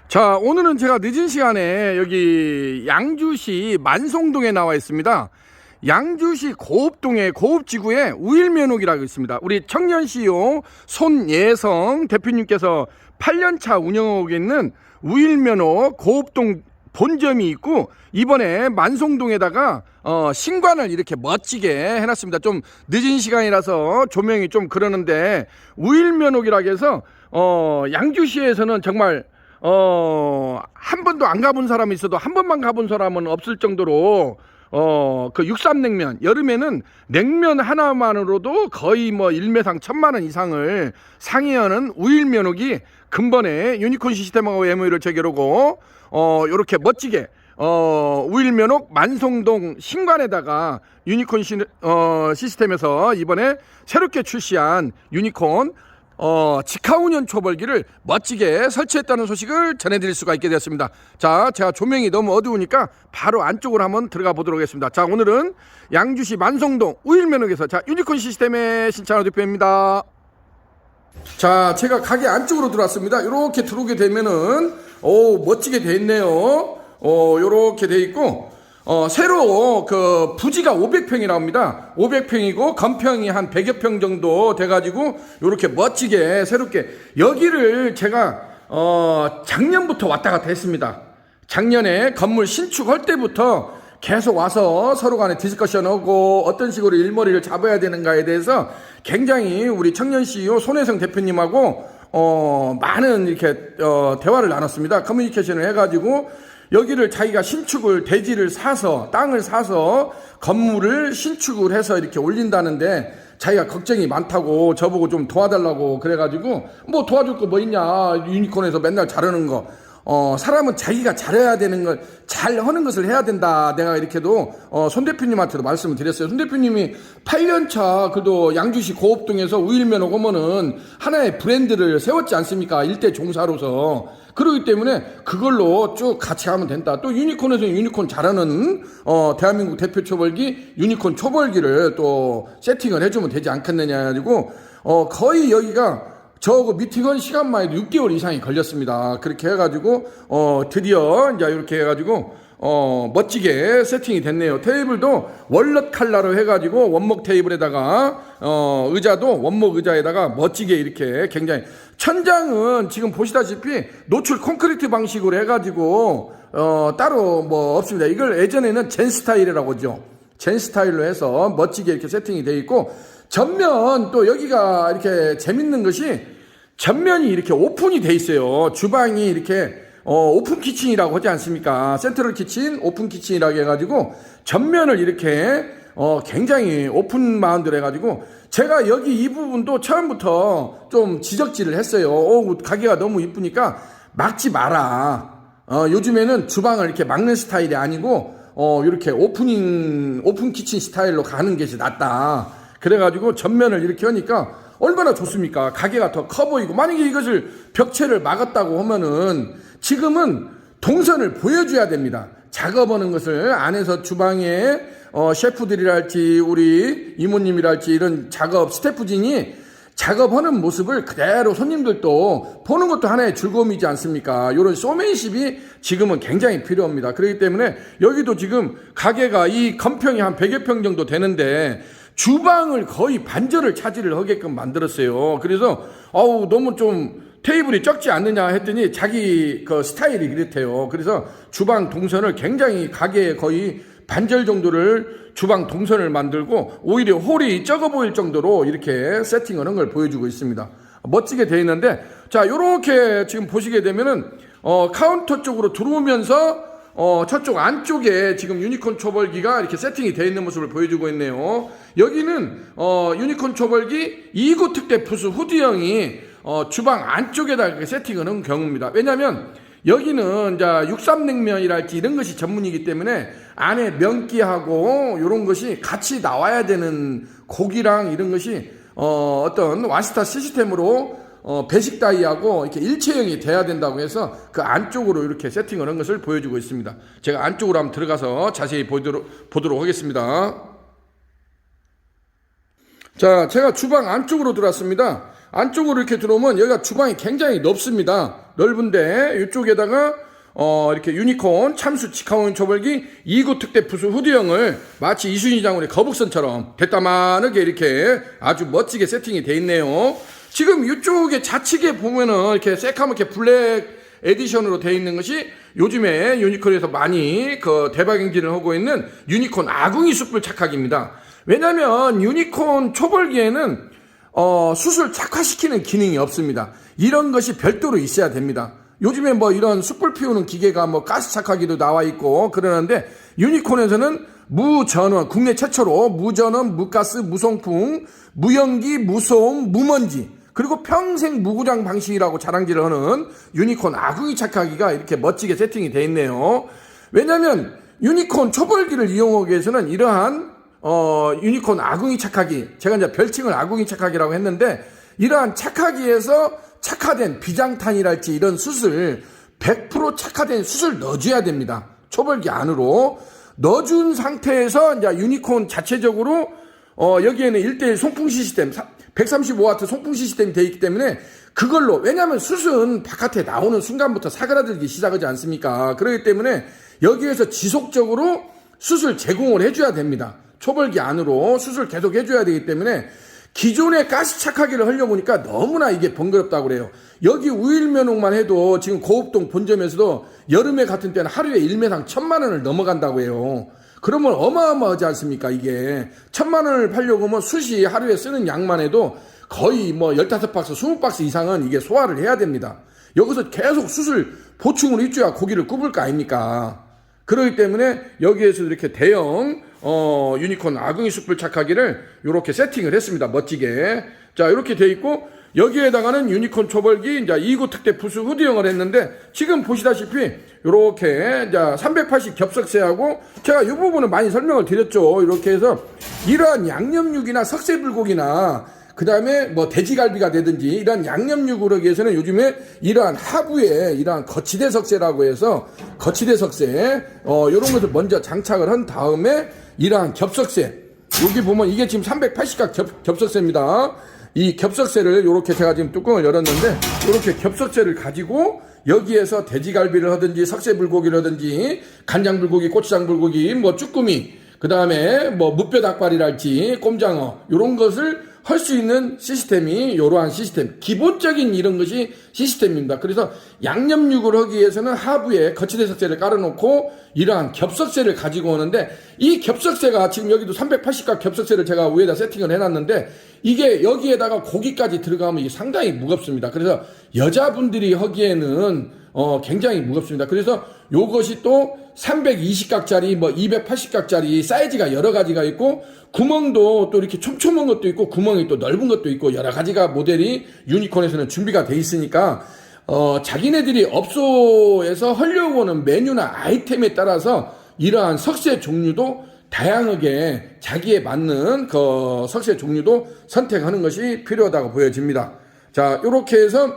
자, 오늘은 제가 늦은 시간에 여기 양주시 만송동에 나와 있습니다. 양주시 고읍동의 고읍지구에 우일면옥이라고 있습니다. 우리 청년 CEO 손예성 대표님께서 8년차 운영하고 있는 우일면옥 고읍동 본점이 있고, 이번에 만송동에다가 신관을 이렇게 멋지게 해놨습니다. 좀 늦은 시간이라서 조명이 좀 그러는데, 우일면옥이라고 해서 양주시에서는 정말 한 번도 안 가본 사람이 있어도 한 번만 가본 사람은 없을 정도로 그 육삼냉면, 여름에는 냉면 하나만으로도 거의 뭐 일매상 1,000만원 이상을 상회하는 우일면옥이 근본에 유니콘 시스템하고 MOU를 체결하고 요렇게 멋지게 우일면옥 만송동 신관에다가 유니콘 시스템에서 이번에 새롭게 출시한 유니콘 직하운전 초벌기를 멋지게 설치했다는 소식을 전해드릴 수가 있게 되었습니다. 자, 제가 조명이 너무 어두우니까 바로 안쪽으로 한번 들어가 보도록 하겠습니다. 자, 오늘은 양주시 만송동 우일면옥에서 유니콘 시스템의 신찬호 대표입니다. 자, 제가 가게 안쪽으로 들어왔습니다. 이렇게 들어오게 되면은 멋지게 돼 있네요. 요렇게 돼 있고, 새로 그 부지가 500평이라고 합니다. 500평이고 건평이 한 100여 평 정도 돼가지고 요렇게 멋지게 새롭게, 여기를 제가 작년부터 왔다 갔다 했습니다. 작년에 건물 신축할 때부터 계속 와서 서로 간에 디스커션하고 어떤 식으로 일머리를 잡아야 되는가에 대해서 굉장히 우리 청년 CEO 손혜성 대표님하고 많은 이렇게 대화를 나눴습니다. 커뮤니케이션을 해가지고 여기를 자기가 신축을, 대지를 사서, 땅을 사서 건물을 신축을 해서 이렇게 올린다는데, 자기가 걱정이 많다고 저보고 좀 도와달라고 그래가지고, 뭐 도와줄 거 뭐 있냐, 유니콘에서 맨날 잘하는 거, 사람은 자기가 잘해야 되는 걸, 잘 하는 것을 해야 된다. 내가 이렇게도 손 대표님한테도 말씀을 드렸어요. 손 대표님이 8년차 그래도 양주시 고읍동에서 우일면옥 오면은 하나의 브랜드를 세웠지 않습니까? 일대 종사로서. 그렇기 때문에 그걸로 쭉 같이 하면 된다. 또 유니콘에서 유니콘 잘하는 대한민국 대표 초벌기 유니콘 초벌기를 또 세팅을 해주면 되지 않겠느냐 가지고 거의 여기가 저거 미팅한 시간만 해도 6개월 이상이 걸렸습니다. 그렇게 해가지고 드디어 이제 이렇게 해가지고 멋지게 세팅이 됐네요. 테이블도 월넛 칼라로 해가지고 원목 테이블에다가 의자도 원목 의자에다가 멋지게 이렇게, 굉장히 천장은 지금 보시다시피 노출 콘크리트 방식으로 해가지고 따로 뭐 없습니다. 이걸 예전에는 젠 스타일이라고 하죠. 젠 스타일로 해서 멋지게 이렇게 세팅이 되어 있고, 전면 또 여기가 이렇게 재밌는 것이 전면이 이렇게 오픈이 돼 있어요. 주방이 이렇게 오픈 키친이라고 하지 않습니까? 센트럴 키친, 오픈 키친이라고 해가지고 전면을 이렇게 굉장히 오픈 마운드로 해가지고, 제가 여기 이 부분도 처음부터 좀 지적질을 했어요. 가게가 너무 이쁘니까 막지 마라. 요즘에는 주방을 이렇게 막는 스타일이 아니고 이렇게 오픈 키친 스타일로 가는 것이 낫다. 그래가지고 전면을 이렇게 하니까 얼마나 좋습니까? 가게가 더 커 보이고, 만약에 이것을 벽체를 막았다고 하면은 지금은 동선을 보여줘야 됩니다. 작업하는 것을 안에서 주방에 셰프들이랄지 우리 이모님이랄지 이런 작업 스태프진이 작업하는 모습을 그대로 손님들도 보는 것도 하나의 즐거움이지 않습니까? 이런 쇼맨십이 지금은 굉장히 필요합니다. 그렇기 때문에 여기도 지금 가게가 이 건평이 한 100여 평 정도 되는데 주방을 거의 반절을 차지를 하게끔 만들었어요. 그래서 너무 좀 테이블이 적지 않느냐 했더니 자기 그 스타일이 그렇대요. 그래서 주방 동선을 굉장히, 가게에 거의 반절 정도를 주방 동선을 만들고 오히려 홀이 적어 보일 정도로 이렇게 세팅하는 걸 보여주고 있습니다. 멋지게 되어 있는데, 자, 요렇게 지금 보시게 되면은 카운터 쪽으로 들어오면서 저쪽 안쪽에 지금 유니콘 초벌기가 이렇게 세팅이 되어 있는 모습을 보여주고 있네요. 여기는 유니콘 초벌기 2구 특대 부스 후드형이 주방 안쪽에다 이렇게 세팅하는 경우입니다. 왜냐하면 여기는 이제 육삼냉면이랄지 이런 것이 전문이기 때문에 안에 면기하고 이런 것이 같이 나와야 되는 고기랑 이런 것이 어떤 와스타 시스템으로 배식 다이하고 이렇게 일체형이 돼야 된다고 해서 그 안쪽으로 이렇게 세팅하는 것을 보여주고 있습니다. 제가 안쪽으로 한번 들어가서 자세히 보도록 하겠습니다. 자, 제가 주방 안쪽으로 들어왔습니다. 안쪽으로 이렇게 들어오면 여기가 주방이 굉장히 넓습니다. 넓은데 이쪽에다가 이렇게 유니콘 참수 직화원 초벌기 2구 특대 푸스 후드형을 마치 이순신 장군의 거북선처럼 대따만하게 이렇게 아주 멋지게 세팅이 돼 있네요. 지금 이쪽에 좌측에 보면은 이렇게 새카맣게 블랙 에디션으로 되어 있는 것이 요즘에 유니콘에서 많이 대박 행진을 하고 있는 유니콘 아궁이 숯불 착화기입니다. 왜냐면 유니콘 초벌기에는 숯을 착화시키는 기능이 없습니다. 이런 것이 별도로 있어야 됩니다. 요즘에 뭐 이런 숯불 피우는 기계가 뭐 가스 착화기도 나와 있고 그러는데 유니콘에서는 무전원, 국내 최초로 무전원, 무가스, 무송풍, 무연기, 무소음, 무먼지 그리고 평생 무고장 방식이라고 자랑질을 하는 유니콘 아궁이 착화기가 이렇게 멋지게 세팅이 되어 있네요. 왜냐하면 유니콘 초벌기를 이용하기 위해서는 이러한 유니콘 아궁이 착화기, 제가 이제 별칭을 아궁이 착화기라고 했는데 이러한 착화기에서 착화된 비장탄이랄지 이런 숯을 100% 착화된 숯을 넣어줘야 됩니다. 초벌기 안으로 넣어준 상태에서 이제 유니콘 자체적으로 여기에는 1대1 송풍 시스템 135W 송풍 시스템이 되어 있기 때문에 그걸로, 왜냐하면 숯은 바깥에 나오는 순간부터 사그라들기 시작하지 않습니까? 그렇기 때문에 여기에서 지속적으로 숯을 제공을 해줘야 됩니다. 초벌기 안으로 숯을 계속 해줘야 되기 때문에 기존의 가스 착화기를 하려고 하니까 너무나 이게 번거롭다고 그래요. 여기 우일면옥만 해도 지금 고읍동 본점에서도 여름에 같은 때는 하루에 1매상 1,000만 원을 넘어간다고 해요. 그러면 어마어마하지 않습니까? 이게 1,000만 원을 팔려고 하면 숯이 하루에 쓰는 양만 해도 거의 뭐 15박스, 20박스 이상은 이게 소화를 해야 됩니다. 여기서 계속 숯을 보충을 해줘야 고기를 굽을 거 아닙니까? 그렇기 때문에 여기에서 이렇게 대형 유니콘 아궁이 숯불 착화기를 이렇게 세팅을 했습니다. 멋지게. 자, 이렇게 돼 있고 여기에다가는 유니콘 초벌기 이제 2구 특대 푸스 후드형을 했는데 지금 보시다시피 이렇게 이제 380 겹석쇠하고 제가 이 부분은 많이 설명을 드렸죠. 이렇게 해서 이러한 양념육이나 석쇠불고기나 그 다음에 뭐 돼지갈비가 되든지 이런 양념육을 하기 위해서는 요즘에 이러한 하부에 이러한 거치대 석쇠라고 해서 거치대 석쇠 요런 것을 먼저 장착을 한 다음에 이러한 겹석쇠, 여기 보면 이게 지금 380각 겹석쇠입니다. 이 겹석쇠를 요렇게 제가 지금 뚜껑을 열었는데 요렇게 겹석쇠를 가지고 여기에서 돼지갈비를 하든지 석쇠불고기를 하든지 간장불고기, 고추장불고기, 뭐 쭈꾸미, 그 다음에 뭐 무뼈 닭발이랄지 꼼장어 요런 것을 할 수 있는 시스템이 이러한 시스템, 기본적인 이런 것이 시스템입니다. 그래서 양념육을 하기 위해서는 하부에 거치대 석쇠를 깔아놓고 이러한 겹석쇠를 가지고 오는데 이 겹석쇠가 지금 여기도 380각 겹석쇠를 제가 위에다 세팅을 해놨는데 이게 여기에다가 고기까지 들어가면 이게 상당히 무겁습니다. 그래서 여자분들이 하기에는 굉장히 무겁습니다. 그래서 요것이 또 320각짜리 뭐 280각짜리 사이즈가 여러 가지가 있고 구멍도 또 이렇게 촘촘한 것도 있고 구멍이 또 넓은 것도 있고 여러 가지가 모델이 유니콘에서는 준비가 돼 있으니까 자기네들이 업소에서 하려고 하는 메뉴나 아이템에 따라서 이러한 석쇠 종류도 다양하게 자기에 맞는 그 석쇠 종류도 선택하는 것이 필요하다고 보여집니다. 자, 요렇게 해서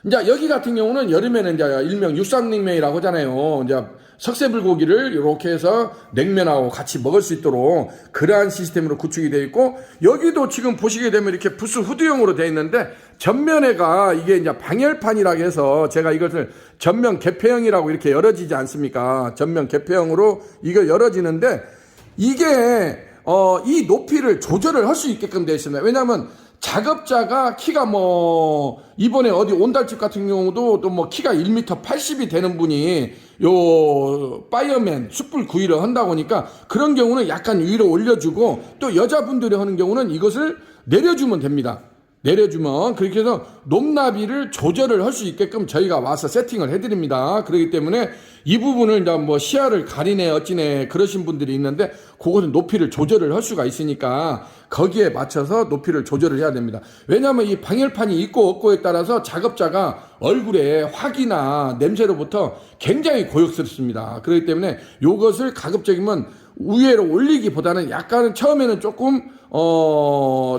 이제 여기 같은 경우는 여름에는 이제 일명 육상냉면이라고 하잖아요. 이제 석쇠불고기를 이렇게 해서 냉면하고 같이 먹을 수 있도록 그러한 시스템으로 구축이 되어 있고 여기도 지금 보시게 되면 이렇게 부스 후드형으로 되어 있는데 전면에가 이게 이제 방열판이라고 해서 제가 이것을 전면 개폐형이라고 이렇게 열어지지 않습니까? 전면 개폐형으로 이거 열어지는데 이게 이 높이를 조절을 할 수 있게끔 되어 있습니다. 왜냐하면 작업자가 키가 뭐 이번에 어디 온달집 같은 경우도 또 뭐 키가 1m 80이 되는 분이 요 파이어맨 숯불 구이를 한다고 하니까 그런 경우는 약간 위로 올려주고 또 여자분들이 하는 경우는 이것을 내려주면 됩니다. 내려주면 그렇게 해서 높낮이를 조절을 할 수 있게끔 저희가 와서 세팅을 해드립니다. 그렇기 때문에 이 부분을 이제 뭐 시야를 가리네 어찌네 그러신 분들이 있는데 그것은 높이를 조절을 할 수가 있으니까 거기에 맞춰서 높이를 조절을 해야 됩니다. 왜냐하면 이 방열판이 있고 없고에 따라서 작업자가 얼굴에 화기나 냄새로부터 굉장히 고역스럽습니다. 그렇기 때문에 이것을 가급적이면 위로 올리기보다는 약간은 처음에는 조금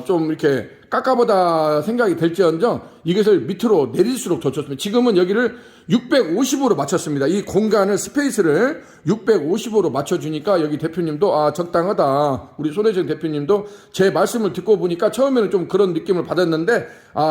좀 이렇게 깎아보다 생각이 될지언정 이것을 밑으로 내릴수록 더 좋습니다. 지금은 여기를 650으로 맞췄습니다. 이 공간을 스페이스를 650으로 맞춰주니까 여기 대표님도 적당하다. 우리 손혜정 대표님도 제 말씀을 듣고 보니까 처음에는 좀 그런 느낌을 받았는데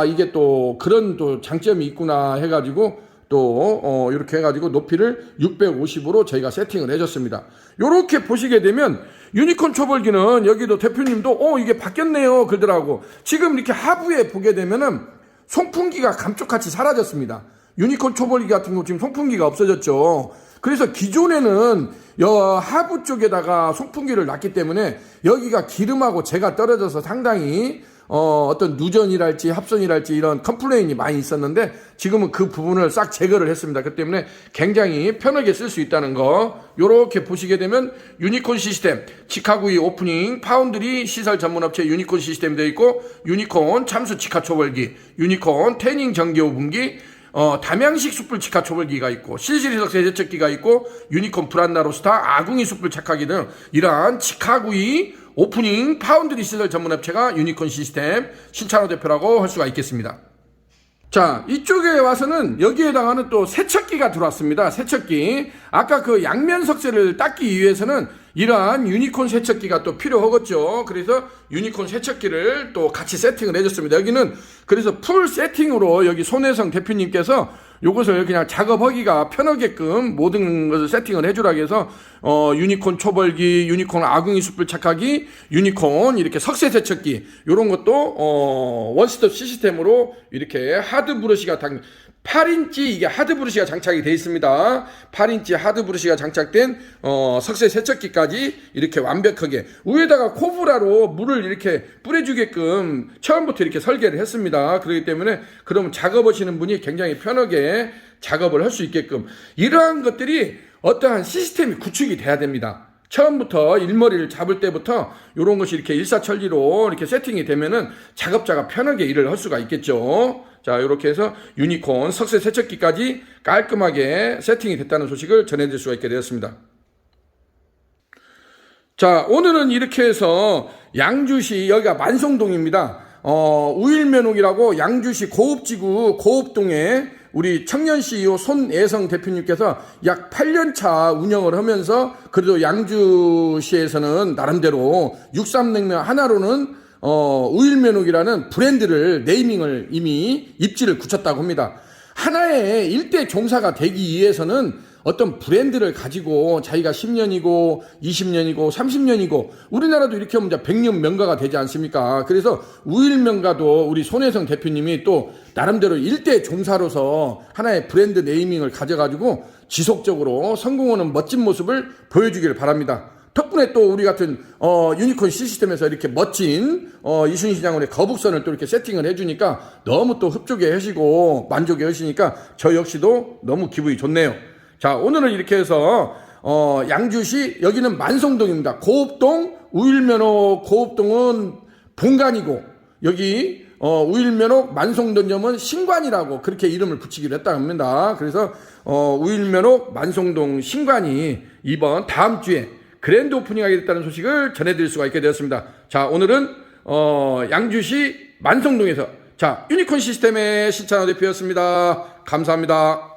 이게 또 그런 또 장점이 있구나 해가지고 또 이렇게 해가지고 높이를 650으로 저희가 세팅을 해줬습니다. 요렇게 보시게 되면 유니콘 초벌기는 여기도 대표님도 이게 바뀌었네요 그러더라고. 지금 이렇게 하부에 보게 되면은 송풍기가 감쪽같이 사라졌습니다. 유니콘 초벌기 같은 경우 지금 송풍기가 없어졌죠. 그래서 기존에는 하부 쪽에다가 송풍기를 놨기 때문에 여기가 기름하고 재가 떨어져서 상당히 어떤 누전이랄지 합선이랄지 이런 컴플레인이 많이 있었는데 지금은 그 부분을 싹 제거를 했습니다. 그 때문에 굉장히 편하게 쓸 수 있다는 거 요렇게 보시게 되면 유니콘 시스템 직화구이 오프닝 파운드리 시설 전문업체 유니콘 시스템 되어 있고 유니콘 참수 직화 초벌기 유니콘 태닝 전기 오븐기 담양식 숯불 직화 초벌기가 있고 실시리석 세척기가 있고 유니콘 브란나로스타 아궁이 숯불 착화기 등 이러한 직화구이 오프닝 파운드리 시설 전문업체가 유니콘 시스템 신찬호 대표라고 할 수가 있겠습니다. 자, 이쪽에 와서는 여기에 해당하는 또 세척기가 들어왔습니다. 세척기. 아까 그 양면 석쇠를 닦기 위해서는 이러한 유니콘 세척기가 또 필요하겠죠. 그래서 유니콘 세척기를 또 같이 세팅을 해줬습니다. 여기는 그래서 풀 세팅으로 여기 손혜성 대표님께서 요것을 그냥 작업하기가 편하게끔 모든 것을 세팅을 해주라고 해서 유니콘 초벌기, 유니콘 아궁이 숯불 착화기, 유니콘 이렇게 석쇠 세척기 요런 것도 원스톱 시스템으로 이렇게 하드 브러시가 8인치 이게 하드 브러시가 장착이 되어 있습니다. 8인치 하드 브러시가 장착된 석쇠 세척기까지 이렇게 완벽하게 위에다가 코브라로 물을 이렇게 뿌려주게끔 처음부터 이렇게 설계를 했습니다. 그렇기 때문에 그러면 작업하시는 분이 굉장히 편하게 작업을 할 수 있게끔 이러한 것들이 어떠한 시스템이 구축이 돼야 됩니다. 처음부터 일머리를 잡을 때부터 이런 것이 이렇게 일사천리로 이렇게 세팅이 되면은 작업자가 편하게 일을 할 수가 있겠죠. 자, 이렇게 해서 유니콘 석쇠 세척기까지 깔끔하게 세팅이 됐다는 소식을 전해드릴 수가 있게 되었습니다. 자, 오늘은 이렇게 해서 양주시 여기가 만성동입니다. 우일면옥이라고 양주시 고읍지구 고읍동에 우리 청년 CEO 손애성 대표님께서 약 8년차 운영을 하면서 그래도 양주시에서는 나름대로 육삼냉면 하나로는 우일면옥이라는 브랜드를 네이밍을 이미 입지를 굳혔다고 합니다. 하나의 일대 종사가 되기 위해서는 어떤 브랜드를 가지고 자기가 10년이고 20년이고 30년이고 우리나라도 이렇게 하면 이제 100년 명가가 되지 않습니까? 그래서 우일명가도 우리 손혜성 대표님이 또 나름대로 일대 종사로서 하나의 브랜드 네이밍을 가져가지고 지속적으로 성공하는 멋진 모습을 보여주기를 바랍니다. 덕분에 또 우리 같은 유니콘 시스템에서 이렇게 멋진 이순신 장군의 거북선을 또 이렇게 세팅을 해주니까 너무 또 흡족해 하시고 만족해 하시니까 저 역시도 너무 기분이 좋네요. 자, 오늘은 이렇게 해서 양주시 여기는 만성동입니다. 고읍동 우일면옥 고읍동은 본관이고 여기 우일면옥 만성동점은 신관이라고 그렇게 이름을 붙이기로 했다고 합니다. 그래서 우일면옥 만성동 신관이 이번 다음 주에 그랜드 오프닝하게 됐다는 소식을 전해드릴 수가 있게 되었습니다. 자, 오늘은 양주시 만성동에서 자 유니콘 시스템의 신찬호 대표였습니다. 감사합니다.